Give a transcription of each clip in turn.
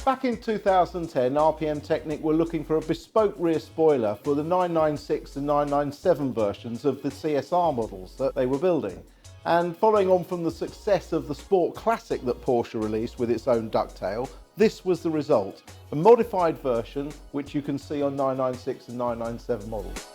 Back in 2010, RPM Technik were looking for a bespoke rear spoiler for the 996 and 997 versions of the CSR models that they were building. And following on from the success of the Sport Classic that Porsche released with its own ducktail, this was the result, a modified version which you can see on 996 and 997 models.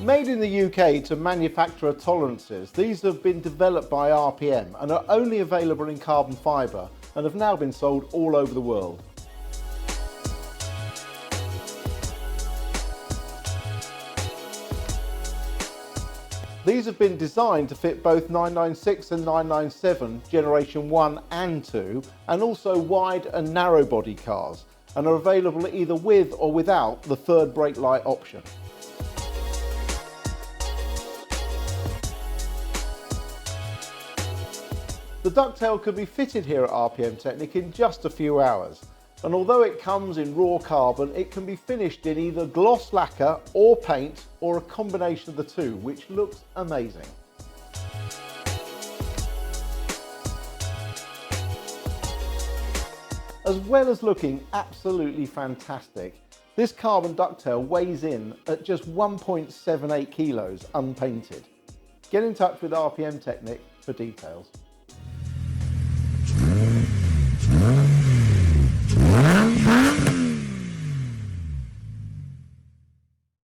Made in the UK to manufacturer tolerances, these have been developed by RPM and are only available in carbon fibre and have now been sold all over the world. These have been designed to fit both 996 and 997 Generation 1 and 2 and also wide and narrow body cars, and are available either with or without the third brake light option. The ducktail can be fitted here at RPM Technik in just a few hours, and although it comes in raw carbon, it can be finished in either gloss lacquer or paint or a combination of the two, which looks amazing. As well as looking absolutely fantastic, this carbon ducktail weighs in at just 1.78 kilos unpainted. Get in touch with RPM Technik for details.